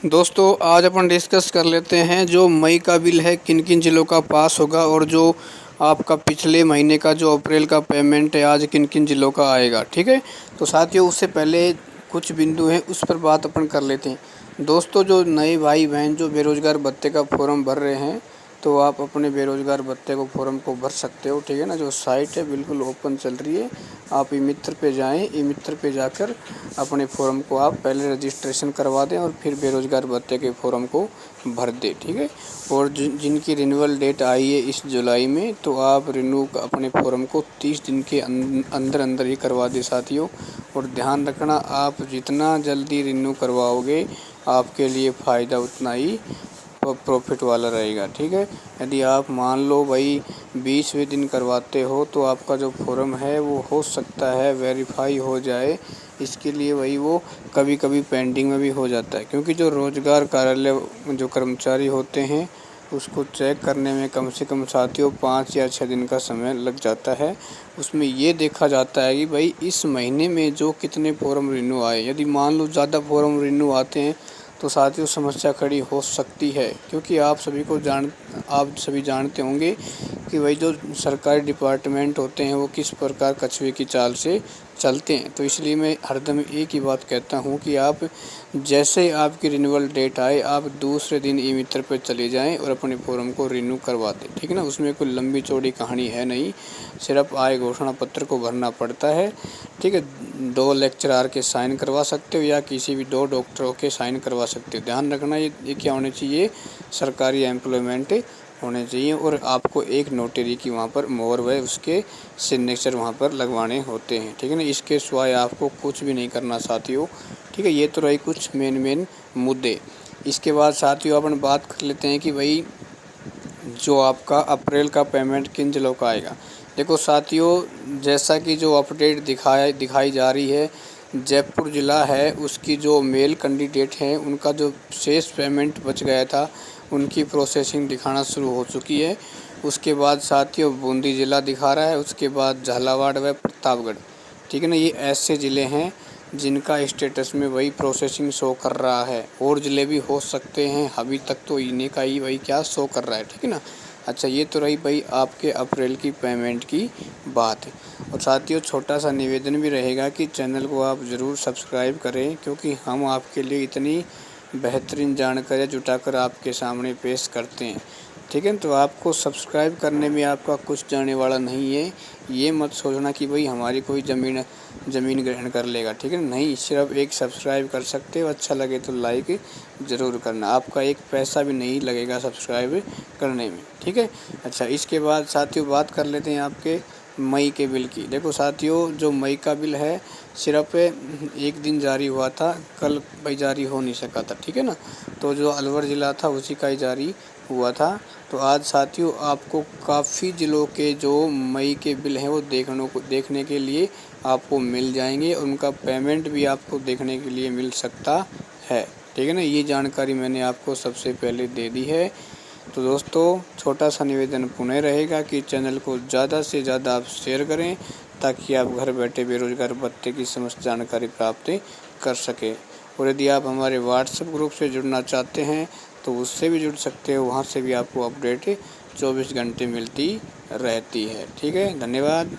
दोस्तों आज अपन डिस्कस कर लेते हैं जो मई का बिल है किन किन ज़िलों का पास होगा और जो आपका पिछले महीने का जो अप्रैल का पेमेंट है आज किन किन ज़िलों का आएगा। ठीक है, तो साथियों उससे पहले कुछ बिंदु हैं उस पर बात अपन कर लेते हैं। दोस्तों जो नए भाई बहन जो बेरोज़गार भत्ते का फॉर्म भर रहे हैं तो आप अपने बेरोज़गार भत्ते को फॉर्म को भर सकते हो। ठीक है ना, जो साइट है बिल्कुल ओपन चल रही है। आप ई मित्र पे जाएं, ई मित्र पे जाकर अपने फॉर्म को आप पहले रजिस्ट्रेशन करवा दें और फिर बेरोज़गार भत्ते के फॉर्म को भर दें। ठीक है, और जिनकी रिन्यूअल डेट आई है इस जुलाई में तो आप रिन्यू अपने फॉर्म को 30 दिन के अंदर अंदर ही करवा दें साथियों। और ध्यान रखना, आप जितना जल्दी रिन्यू करवाओगे आपके लिए फ़ायदा उतना ही प्रॉफिट वाला रहेगा। ठीक है, यदि आप मान लो भाई 20वें दिन करवाते हो तो आपका जो फॉर्म है वो हो सकता है वेरीफाई हो जाए। इसके लिए वही वो कभी कभी पेंडिंग में भी हो जाता है, क्योंकि जो रोज़गार कार्यालय जो कर्मचारी होते हैं उसको चेक करने में कम से कम साथियों 5 या 6 दिन का समय लग जाता है। उसमें ये देखा जाता है कि भाई इस महीने में जो कितने फॉर्म रिन्यू आए। यदि मान लो ज़्यादा फॉर्म रिन्यू आते हैं तो साथियों समस्या खड़ी हो सकती है, क्योंकि आप सभी जानते होंगे कि भाई जो सरकारी डिपार्टमेंट होते हैं वो किस प्रकार कछुए की चाल से चलते हैं। तो इसलिए मैं हरदम एक ही बात कहता हूँ कि आप जैसे आपकी रिन्यूअल डेट आए आप दूसरे दिन ई मित्र पर चले जाएं और अपने फॉर्म को रिन्यू करवा दें। ठीक है ना, उसमें कोई लंबी चौड़ी कहानी है नहीं, सिर्फ आय घोषणा पत्र को भरना पड़ता है। ठीक है, 2 लेक्चरार के साइन करवा सकते हो या किसी भी 2 डॉक्टरों के साइन करवा सकते हो। ध्यान रखना ये क्या होने चाहिए, सरकारी एम्प्लॉयमेंट होने चाहिए और आपको एक नोटरी की वहाँ पर मोहर व उसके सिग्नेचर वहाँ पर लगवाने होते हैं। ठीक है ना, इसके सिवाय आपको कुछ भी नहीं करना साथियों। ठीक है, ये तो रही कुछ मेन मुद्दे। इसके बाद साथियों अपन बात कर लेते हैं कि भाई जो आपका अप्रैल का पेमेंट किन जिलों का आएगा। देखो साथियों, जैसा कि जो अपडेट दिखाई जा रही है, जयपुर ज़िला है उसकी जो मेल कैंडिडेट हैं उनका जो शेष पेमेंट बच गया था उनकी प्रोसेसिंग दिखाना शुरू हो चुकी है। उसके बाद साथियों बूंदी ज़िला दिखा रहा है, उसके बाद झालावाड़ व प्रतापगढ़। ठीक है ना, ये ऐसे ज़िले हैं जिनका स्टेटस में वही प्रोसेसिंग शो कर रहा है। और ज़िले भी हो सकते हैं, अभी तक तो इन्हीं का ही वही क्या शो कर रहा है। ठीक है ना, अच्छा ये तो रही भाई आपके अप्रैल की पेमेंट की बात। और साथियों छोटा सा निवेदन भी रहेगा कि चैनल को आप ज़रूर सब्सक्राइब करें, क्योंकि हम आपके लिए इतनी बेहतरीन जानकारी जुटाकर आपके सामने पेश करते हैं। ठीक है, तो आपको सब्सक्राइब करने में आपका कुछ जाने वाला नहीं है। ये मत सोचना कि भाई हमारी कोई ज़मीन ग्रहण कर लेगा। ठीक है, नहीं, सिर्फ एक सब्सक्राइब कर सकते हो, अच्छा लगे तो लाइक ज़रूर करना, आपका एक पैसा भी नहीं लगेगा सब्सक्राइब करने में। ठीक है, अच्छा इसके बाद साथियों बात कर लेते हैं आपके मई के बिल की। देखो साथियों जो मई का बिल है सिर्फ एक दिन जारी हुआ था, कल भाई जारी हो नहीं सका था। ठीक है ना, तो जो अलवर ज़िला था उसी का ही जारी हुआ था। तो आज साथियों आपको काफ़ी ज़िलों के जो मई के बिल हैं वो देखने के लिए आपको मिल जाएंगे, और उनका पेमेंट भी आपको देखने के लिए मिल सकता है। ठीक है ना, ये जानकारी मैंने आपको सबसे पहले दे दी है। तो दोस्तों छोटा सा निवेदन पुनः रहेगा कि चैनल को ज़्यादा से ज़्यादा आप शेयर करें, ताकि आप घर बैठे बेरोज़गार भत्ते की समस्त जानकारी प्राप्त कर सकें। और यदि आप हमारे व्हाट्सएप ग्रुप से जुड़ना चाहते हैं तो उससे भी जुड़ सकते हो, वहाँ से भी आपको अपडेट 24 घंटे मिलती रहती है। ठीक है, धन्यवाद।